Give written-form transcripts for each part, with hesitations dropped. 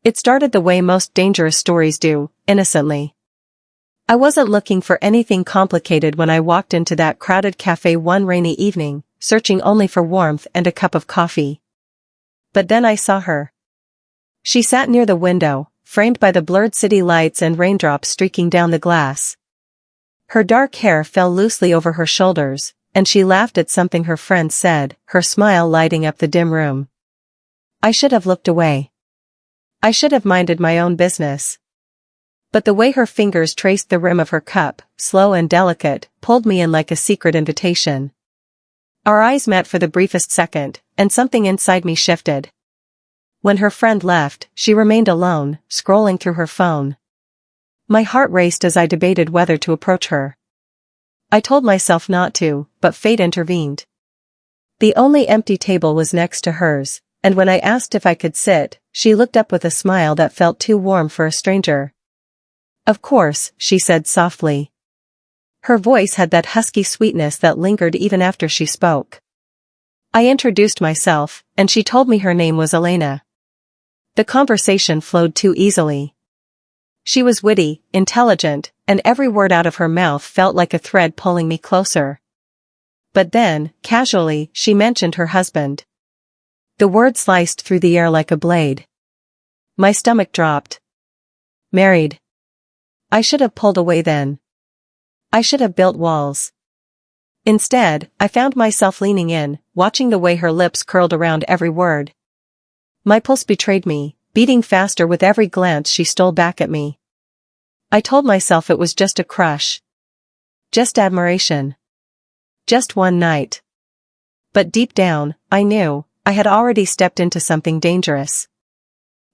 It started the way most dangerous stories do, innocently. I wasn't looking for anything complicated when I walked into that crowded cafe one rainy evening, searching only for warmth and a cup of coffee. But then I saw her. She sat near the window, framed by the blurred city lights and raindrops streaking down the glass. Her dark hair fell loosely over her shoulders, and she laughed at something her friend said, her smile lighting up the dim room. I should have looked away. I should have minded my own business. But the way her fingers traced the rim of her cup, slow and delicate, pulled me in like a secret invitation. Our eyes met for the briefest second, and something inside me shifted. When her friend left, she remained alone, scrolling through her phone. My heart raced as I debated whether to approach her. I told myself not to, but fate intervened. The only empty table was next to hers, and when I asked if I could sit, she looked up with a smile that felt too warm for a stranger. "Of course," she said softly. Her voice had that husky sweetness that lingered even after she spoke. I introduced myself, and she told me her name was Elena. The conversation flowed too easily. She was witty, intelligent, and every word out of her mouth felt like a thread pulling me closer. But then, casually, she mentioned her husband. The word sliced through the air like a blade. My stomach dropped. Married. I should have pulled away then. I should have built walls. Instead, I found myself leaning in, watching the way her lips curled around every word. My pulse betrayed me, beating faster with every glance she stole back at me. I told myself it was just a crush. Just admiration. Just one night. But deep down, I knew, I had already stepped into something dangerous.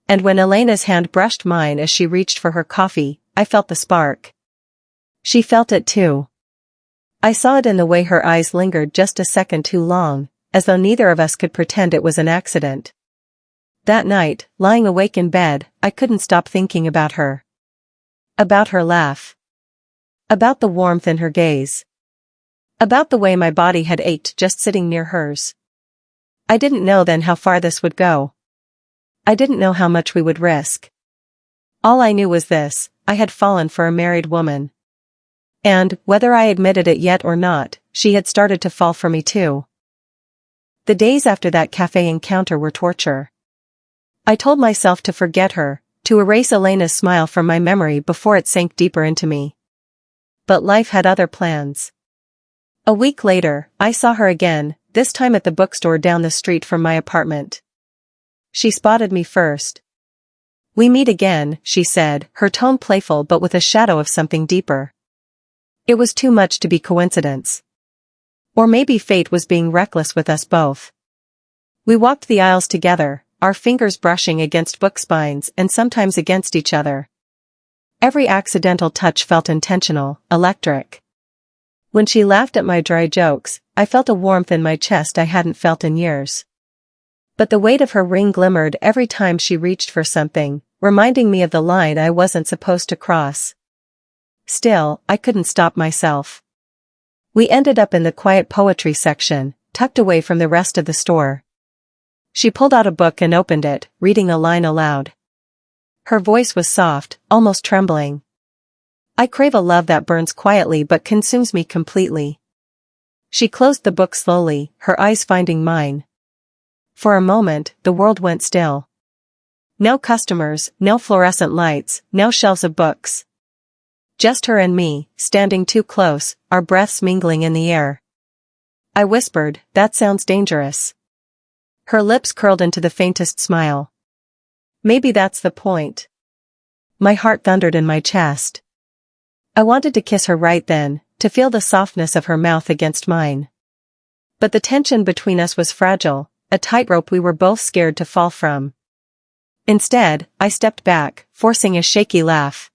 And when Elena's hand brushed mine as she reached for her coffee, I felt the spark. She felt it too. I saw it in the way her eyes lingered just a second too long, as though neither of us could pretend it was an accident. That night, lying awake in bed, I couldn't stop thinking about her. About her laugh. About the warmth in her gaze. About the way my body had ached just sitting near hers. I didn't know then how far this would go. I didn't know how much we would risk. All I knew was this: I had fallen for a married woman. And, whether I admitted it yet or not, she had started to fall for me too. The days after that cafe encounter were torture. I told myself to forget her, to erase Elena's smile from my memory before it sank deeper into me. But life had other plans. A week later, I saw her again, this time at the bookstore down the street from my apartment. She spotted me first. "We meet again," she said, her tone playful but with a shadow of something deeper. It was too much to be coincidence. Or maybe fate was being reckless with us both. We walked the aisles together, our fingers brushing against book spines and sometimes against each other. Every accidental touch felt intentional, electric. When she laughed at my dry jokes, I felt a warmth in my chest I hadn't felt in years. But the weight of her ring glimmered every time she reached for something, reminding me of the line I wasn't supposed to cross. Still, I couldn't stop myself. We ended up in the quiet poetry section, tucked away from the rest of the store. She pulled out a book and opened it, reading a line aloud. Her voice was soft, almost trembling. I crave a love that burns quietly but consumes me completely. She closed the book slowly, her eyes finding mine. For a moment, the world went still. No customers, no fluorescent lights, no shelves of books. Just her and me, standing too close, our breaths mingling in the air. I whispered, "That sounds dangerous." Her lips curled into the faintest smile. Maybe that's the point. My heart thundered in my chest. I wanted to kiss her right then, to feel the softness of her mouth against mine. But the tension between us was fragile, a tightrope we were both scared to fall from. Instead, I stepped back, forcing a shaky laugh.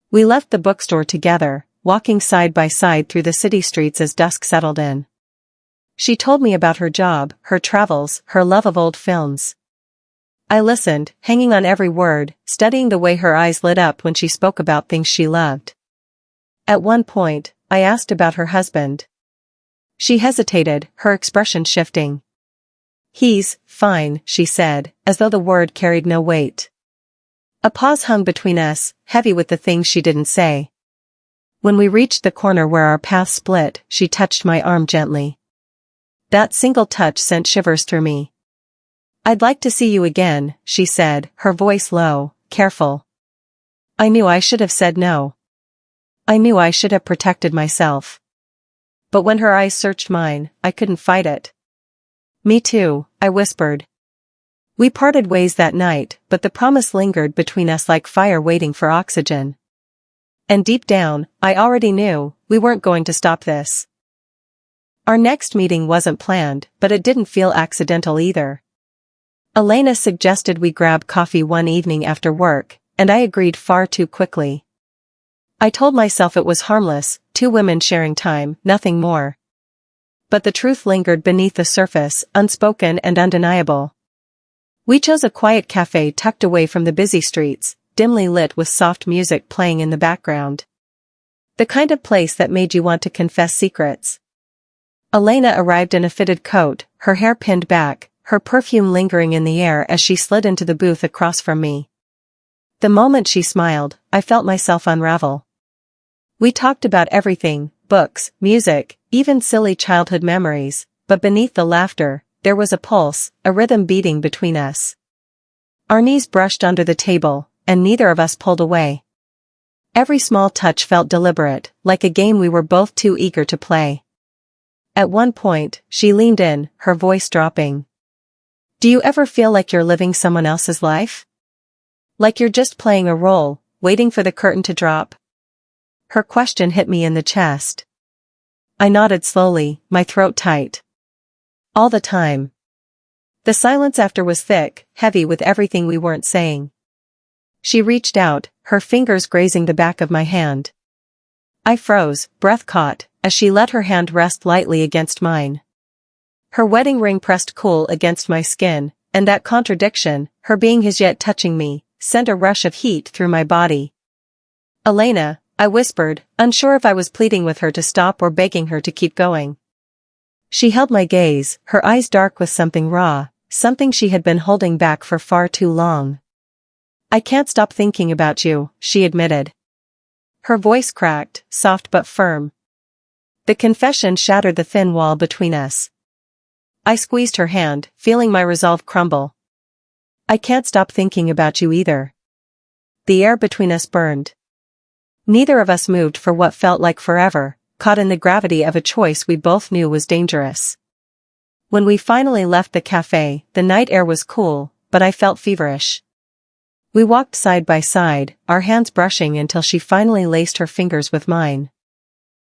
We left the bookstore together, walking side by side through the city streets as dusk settled in. She told me about her job, her travels, her love of old films. I listened, hanging on every word, studying the way her eyes lit up when she spoke about things she loved. At one point, I asked about her husband. She hesitated, her expression shifting. "He's fine," she said, as though the word carried no weight. A pause hung between us, heavy with the things she didn't say. When we reached the corner where our paths split, she touched my arm gently. That single touch sent shivers through me. "I'd like to see you again," she said, her voice low, careful. I knew I should have said no. I knew I should have protected myself. But when her eyes searched mine, I couldn't fight it. "Me too," I whispered. We parted ways that night, but the promise lingered between us like fire waiting for oxygen. And deep down, I already knew, we weren't going to stop this. Our next meeting wasn't planned, but it didn't feel accidental either. Elena suggested we grab coffee one evening after work, and I agreed far too quickly. I told myself it was harmless, two women sharing time, nothing more. But the truth lingered beneath the surface, unspoken and undeniable. We chose a quiet cafe tucked away from the busy streets, dimly lit with soft music playing in the background. The kind of place that made you want to confess secrets. Elena arrived in a fitted coat, her hair pinned back, her perfume lingering in the air as she slid into the booth across from me. The moment she smiled, I felt myself unravel. We talked about everything, books, music, even silly childhood memories, but beneath the laughter, there was a pulse, a rhythm beating between us. Our knees brushed under the table, and neither of us pulled away. Every small touch felt deliberate, like a game we were both too eager to play. At one point, she leaned in, her voice dropping. "Do you ever feel like you're living someone else's life? Like you're just playing a role, waiting for the curtain to drop?" Her question hit me in the chest. I nodded slowly, my throat tight. "All the time." The silence after was thick, heavy with everything we weren't saying. She reached out, her fingers grazing the back of my hand. I froze, breath caught, as she let her hand rest lightly against mine. Her wedding ring pressed cool against my skin, and that contradiction, her being his yet touching me, sent a rush of heat through my body. "Elena," I whispered, unsure if I was pleading with her to stop or begging her to keep going. She held my gaze, her eyes dark with something raw, something she had been holding back for far too long. "I can't stop thinking about you," she admitted. Her voice cracked, soft but firm. The confession shattered the thin wall between us. I squeezed her hand, feeling my resolve crumble. "I can't stop thinking about you either." The air between us burned. Neither of us moved for what felt like forever, caught in the gravity of a choice we both knew was dangerous. When we finally left the cafe, the night air was cool, but I felt feverish. We walked side by side, our hands brushing until she finally laced her fingers with mine.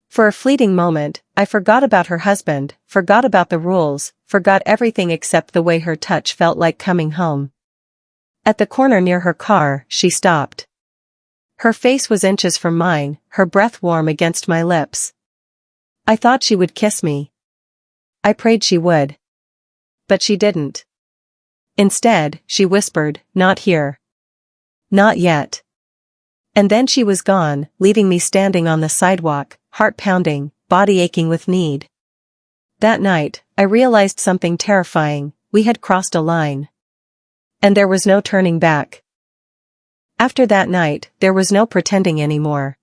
For a fleeting moment, I forgot about her husband, forgot about the rules, forgot everything except the way her touch felt like coming home. At the corner near her car, she stopped. Her face was inches from mine, her breath warm against my lips. I thought she would kiss me. I prayed she would. But she didn't. Instead, she whispered, "Not here. Not yet." And then she was gone, leaving me standing on the sidewalk, heart pounding, body aching with need. That night, I realized something terrifying: we had crossed a line. And there was no turning back. After that night, there was no pretending anymore.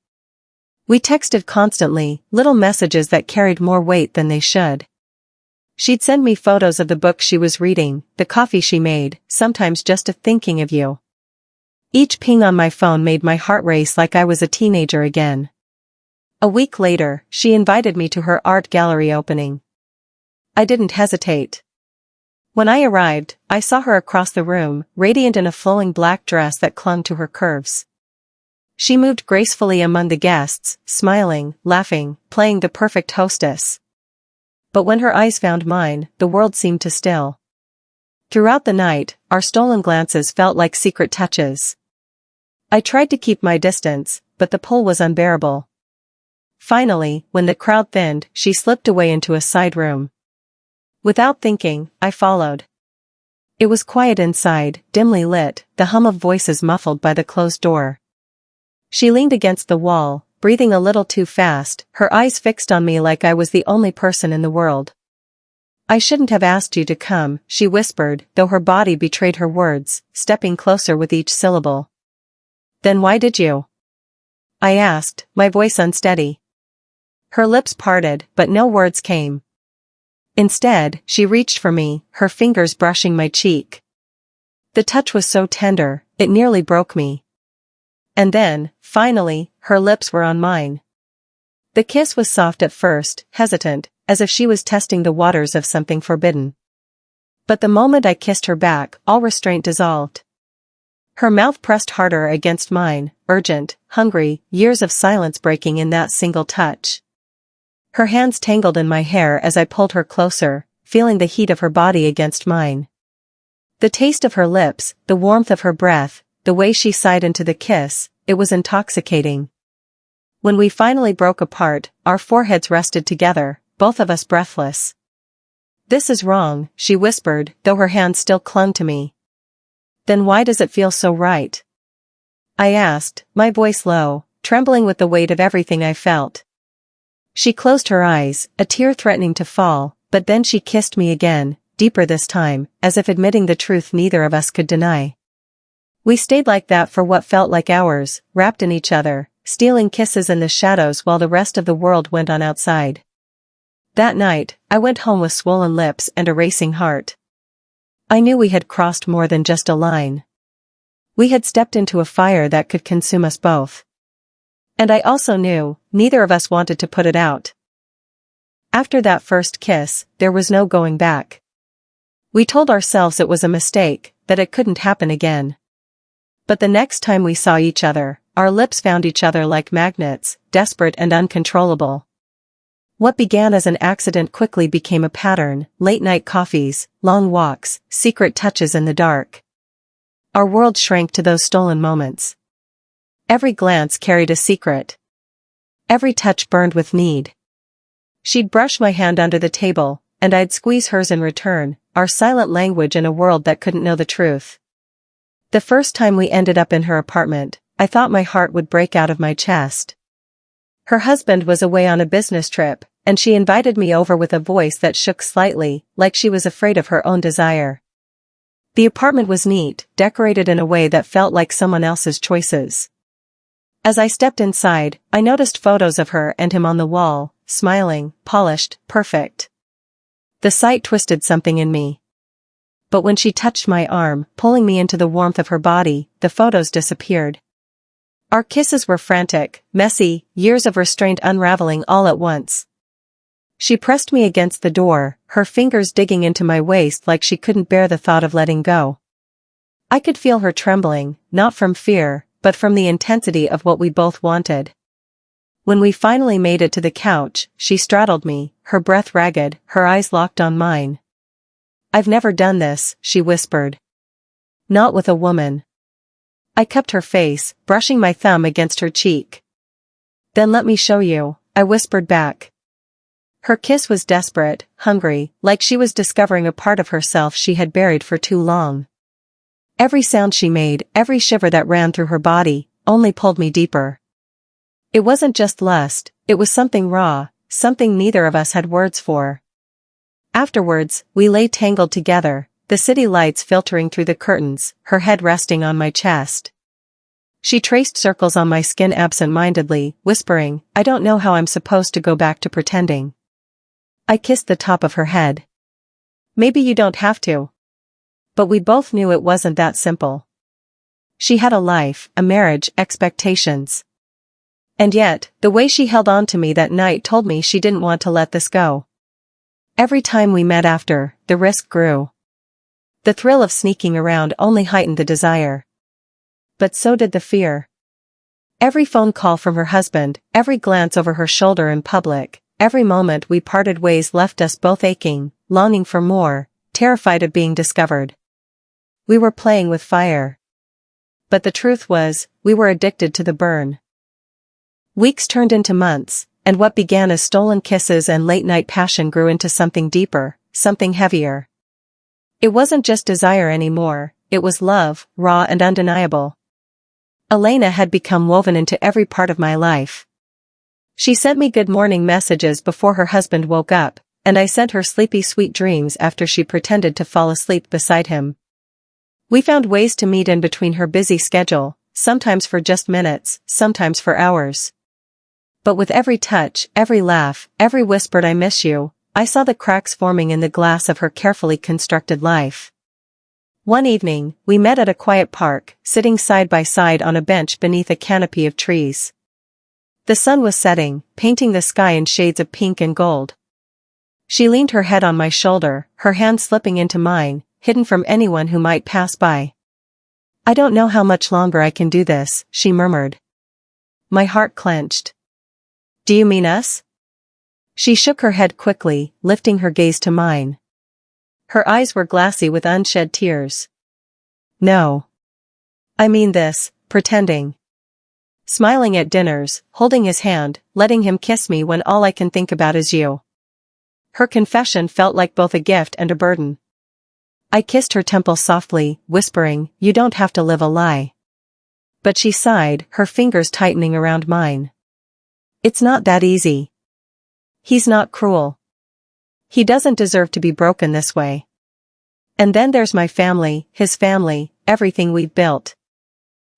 We texted constantly, little messages that carried more weight than they should. She'd send me photos of the book she was reading, the coffee she made, sometimes just a thinking of you. Each ping on my phone made my heart race like I was a teenager again. A week later, she invited me to her art gallery opening. I didn't hesitate. When I arrived, I saw her across the room, radiant in a flowing black dress that clung to her curves. She moved gracefully among the guests, smiling, laughing, playing the perfect hostess. But when her eyes found mine, the world seemed to still. Throughout the night, our stolen glances felt like secret touches. I tried to keep my distance, but the pull was unbearable. Finally, when the crowd thinned, she slipped away into a side room. Without thinking, I followed. It was quiet inside, dimly lit, the hum of voices muffled by the closed door. She leaned against the wall, breathing a little too fast, her eyes fixed on me like I was the only person in the world. "I shouldn't have asked you to come," she whispered, though her body betrayed her words, stepping closer with each syllable. Then why did you? I asked, my voice unsteady. Her lips parted, but no words came. Instead, she reached for me, her fingers brushing my cheek. The touch was so tender, it nearly broke me. And then, finally, her lips were on mine. The kiss was soft at first, hesitant, as if she was testing the waters of something forbidden. But the moment I kissed her back, all restraint dissolved. Her mouth pressed harder against mine, urgent, hungry, years of silence breaking in that single touch. Her hands tangled in my hair as I pulled her closer, feeling the heat of her body against mine. The taste of her lips, the warmth of her breath, the way she sighed into the kiss, it was intoxicating. When we finally broke apart, our foreheads rested together, both of us breathless. "This is wrong," she whispered, though her hands still clung to me. "Then why does it feel so right?" I asked, my voice low, trembling with the weight of everything I felt. She closed her eyes, a tear threatening to fall, but then she kissed me again, deeper this time, as if admitting the truth neither of us could deny. We stayed like that for what felt like hours, wrapped in each other, stealing kisses in the shadows while the rest of the world went on outside. That night, I went home with swollen lips and a racing heart. I knew we had crossed more than just a line. We had stepped into a fire that could consume us both. And I also knew, neither of us wanted to put it out. After that first kiss, there was no going back. We told ourselves it was a mistake, that it couldn't happen again. But the next time we saw each other, our lips found each other like magnets, desperate and uncontrollable. What began as an accident quickly became a pattern: late-night coffees, long walks, secret touches in the dark. Our world shrank to those stolen moments. Every glance carried a secret. Every touch burned with need. She'd brush my hand under the table, and I'd squeeze hers in return, our silent language in a world that couldn't know the truth. The first time we ended up in her apartment, I thought my heart would break out of my chest. Her husband was away on a business trip, and she invited me over with a voice that shook slightly, like she was afraid of her own desire. The apartment was neat, decorated in a way that felt like someone else's choices. As I stepped inside, I noticed photos of her and him on the wall, smiling, polished, perfect. The sight twisted something in me. But when she touched my arm, pulling me into the warmth of her body, the photos disappeared. Our kisses were frantic, messy, years of restraint unraveling all at once. She pressed me against the door, her fingers digging into my waist like she couldn't bear the thought of letting go. I could feel her trembling, not from fear, but from the intensity of what we both wanted. When we finally made it to the couch, she straddled me, her breath ragged, her eyes locked on mine. "I've never done this," she whispered. "Not with a woman." I cupped her face, brushing my thumb against her cheek. "Then let me show you," I whispered back. Her kiss was desperate, hungry, like she was discovering a part of herself she had buried for too long. Every sound she made, every shiver that ran through her body, only pulled me deeper. It wasn't just lust, it was something raw, something neither of us had words for. Afterwards, we lay tangled together, the city lights filtering through the curtains, her head resting on my chest. She traced circles on my skin absent-mindedly, whispering, "I don't know how I'm supposed to go back to pretending." I kissed the top of her head. "Maybe you don't have to." But we both knew it wasn't that simple. She had a life, a marriage, expectations. And yet, the way she held on to me that night told me she didn't want to let this go. Every time we met after, the risk grew. The thrill of sneaking around only heightened the desire. But so did the fear. Every phone call from her husband, every glance over her shoulder in public, every moment we parted ways left us both aching, longing for more, terrified of being discovered. We were playing with fire. But the truth was, we were addicted to the burn. Weeks turned into months, and what began as stolen kisses and late-night passion grew into something deeper, something heavier. It wasn't just desire anymore, it was love, raw and undeniable. Elena had become woven into every part of my life. She sent me good morning messages before her husband woke up, and I sent her sleepy sweet dreams after she pretended to fall asleep beside him. We found ways to meet in between her busy schedule, sometimes for just minutes, sometimes for hours. But with every touch, every laugh, every whispered "I miss you," I saw the cracks forming in the glass of her carefully constructed life. One evening, we met at a quiet park, sitting side by side on a bench beneath a canopy of trees. The sun was setting, painting the sky in shades of pink and gold. She leaned her head on my shoulder, her hand slipping into mine, hidden from anyone who might pass by. "I don't know how much longer I can do this," she murmured. My heart clenched. "Do you mean us?" She shook her head quickly, lifting her gaze to mine. Her eyes were glassy with unshed tears. "No. I mean this, pretending. Smiling at dinners, holding his hand, letting him kiss me when all I can think about is you." Her confession felt like both a gift and a burden. I kissed her temple softly, whispering, "You don't have to live a lie." But she sighed, her fingers tightening around mine. "It's not that easy. He's not cruel. He doesn't deserve to be broken this way. And then there's my family, his family, everything we've built.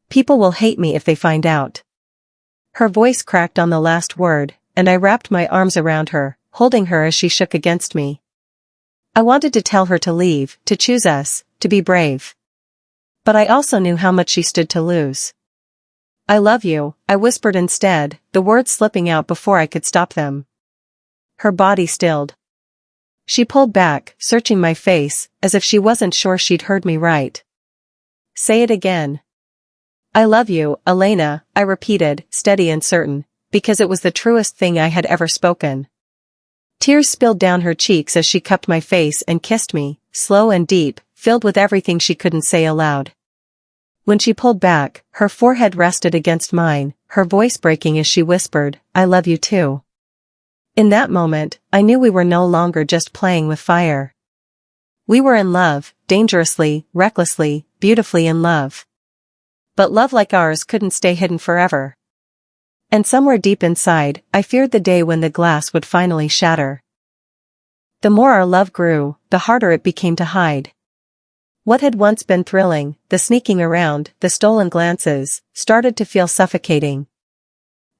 People will hate me if they find out." Her voice cracked on the last word, and I wrapped my arms around her, holding her as she shook against me. I wanted to tell her to leave, to choose us, to be brave. But I also knew how much she stood to lose. "I love you," I whispered instead, the words slipping out before I could stop them. Her body stilled. She pulled back, searching my face, as if she wasn't sure she'd heard me right. "Say it again." "I love you, Elena," I repeated, steady and certain, because it was the truest thing I had ever spoken. Tears spilled down her cheeks as she cupped my face and kissed me, slow and deep, filled with everything she couldn't say aloud. When she pulled back, her forehead rested against mine, her voice breaking as she whispered, "I love you too." In that moment, I knew we were no longer just playing with fire. We were in love, dangerously, recklessly, beautifully in love. But love like ours couldn't stay hidden forever. And somewhere deep inside, I feared the day when the glass would finally shatter. The more our love grew, the harder it became to hide. What had once been thrilling, the sneaking around, the stolen glances, started to feel suffocating.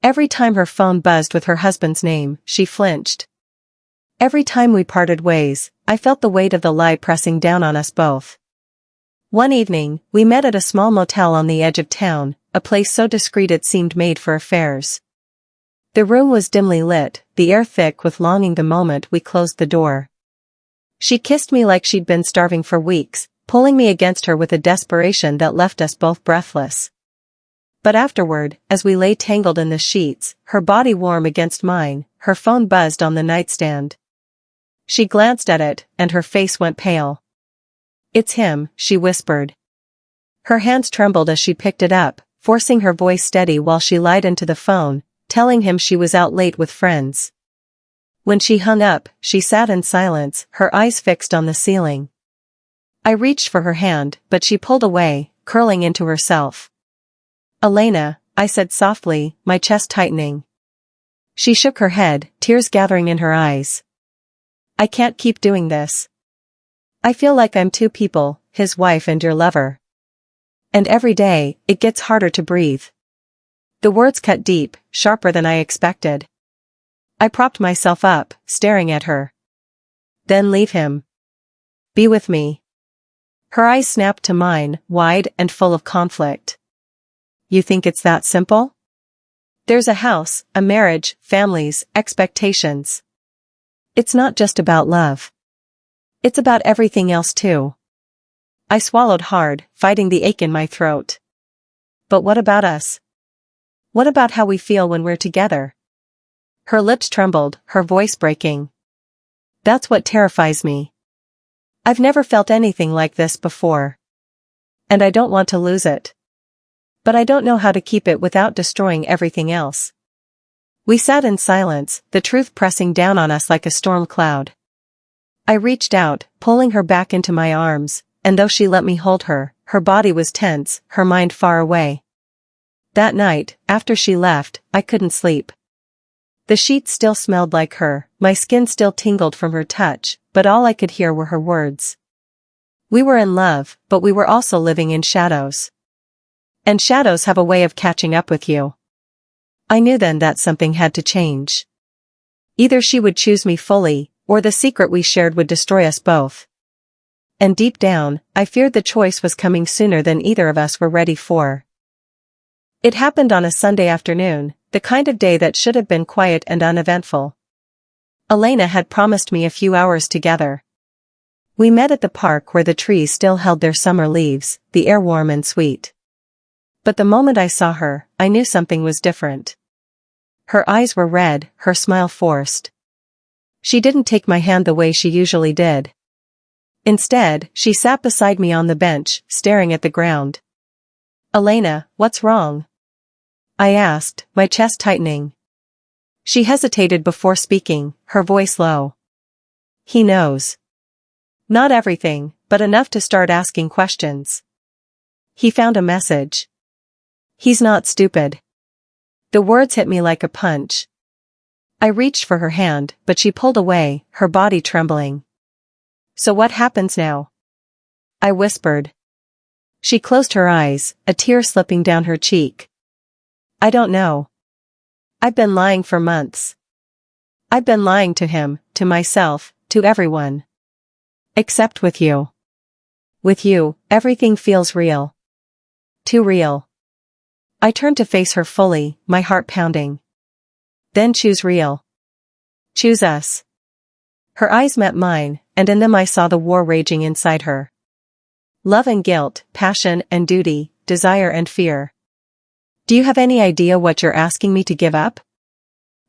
Every time her phone buzzed with her husband's name, she flinched. Every time we parted ways, I felt the weight of the lie pressing down on us both. One evening, we met at a small motel on the edge of town, a place so discreet it seemed made for affairs. The room was dimly lit, the air thick with longing the moment we closed the door. She kissed me like she'd been starving for weeks, pulling me against her with a desperation that left us both breathless. But afterward, as we lay tangled in the sheets, her body warm against mine, her phone buzzed on the nightstand. She glanced at it, and her face went pale. "It's him," she whispered. Her hands trembled as she picked it up, forcing her voice steady while she lied into the phone, telling him she was out late with friends. When she hung up, she sat in silence, her eyes fixed on the ceiling. I reached for her hand, but she pulled away, curling into herself. "Elena," I said softly, my chest tightening. She shook her head, tears gathering in her eyes. "I can't keep doing this. I feel like I'm two people, his wife and your lover. And every day, it gets harder to breathe." The words cut deep, sharper than I expected. I propped myself up, staring at her. "Then leave him. Be with me." Her eyes snapped to mine, wide and full of conflict. "You think it's that simple? There's a house, a marriage, families, expectations. It's not just about love. It's about everything else too." I swallowed hard, fighting the ache in my throat. "But what about us? What about how we feel when we're together?" Her lips trembled, her voice breaking. "That's what terrifies me. I've never felt anything like this before. And I don't want to lose it. But I don't know how to keep it without destroying everything else." We sat in silence, the truth pressing down on us like a storm cloud. I reached out, pulling her back into my arms, and though she let me hold her, her body was tense, her mind far away. That night, after she left, I couldn't sleep. The sheets still smelled like her, my skin still tingled from her touch, but all I could hear were her words. We were in love, but we were also living in shadows. And shadows have a way of catching up with you. I knew then that something had to change. Either she would choose me fully, or the secret we shared would destroy us both. And deep down, I feared the choice was coming sooner than either of us were ready for. It happened on a Sunday afternoon, the kind of day that should have been quiet and uneventful. Elena had promised me a few hours together. We met at the park where the trees still held their summer leaves, the air warm and sweet. But the moment I saw her, I knew something was different. Her eyes were red, her smile forced. She didn't take my hand the way she usually did. Instead, she sat beside me on the bench, staring at the ground. "Elena, what's wrong?" I asked, my chest tightening. She hesitated before speaking, her voice low. "He knows. Not everything, but enough to start asking questions. He found a message. He's not stupid." The words hit me like a punch. I reached for her hand, but she pulled away, her body trembling. "So what happens now?" I whispered. She closed her eyes, a tear slipping down her cheek. "I don't know. I've been lying for months. I've been lying to him, to myself, to everyone. Except with you. With you, everything feels real. Too real." I turned to face her fully, my heart pounding. "Then choose real. Choose us." Her eyes met mine, and in them I saw the war raging inside her. Love and guilt, passion and duty, desire and fear. "Do you have any idea what you're asking me to give up?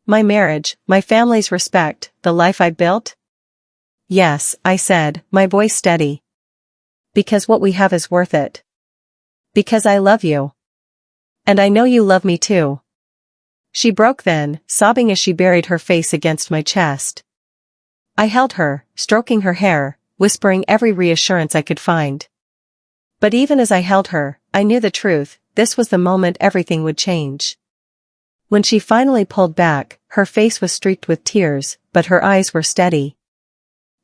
My marriage, my family's respect, the life I built?" "Yes," I said, my voice steady. "Because what we have is worth it. Because I love you. And I know you love me too." She broke then, sobbing as she buried her face against my chest. I held her, stroking her hair, whispering every reassurance I could find. But even as I held her, I knew the truth, this was the moment everything would change. When she finally pulled back, her face was streaked with tears, but her eyes were steady.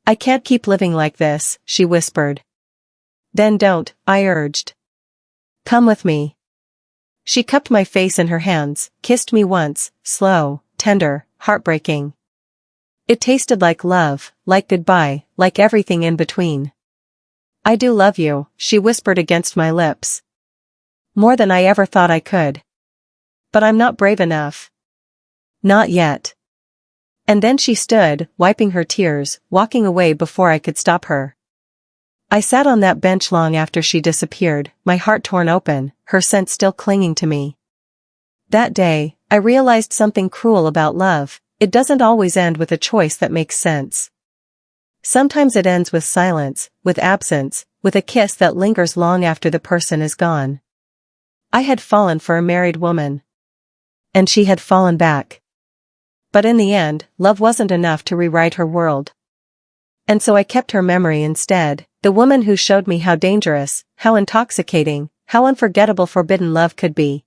"I can't keep living like this," she whispered. "Then don't," I urged. "Come with me." She cupped my face in her hands, kissed me once, slow, tender, heartbreaking. It tasted like love, like goodbye, like everything in between. "I do love you," she whispered against my lips. "More than I ever thought I could. But I'm not brave enough. Not yet." And then she stood, wiping her tears, walking away before I could stop her. I sat on that bench long after she disappeared, my heart torn open, her scent still clinging to me. That day, I realized something cruel about love: it doesn't always end with a choice that makes sense. Sometimes it ends with silence, with absence, with a kiss that lingers long after the person is gone. I had fallen for a married woman. And she had fallen back. But in the end, love wasn't enough to rewrite her world. And so I kept her memory instead, the woman who showed me how dangerous, how intoxicating, how unforgettable forbidden love could be.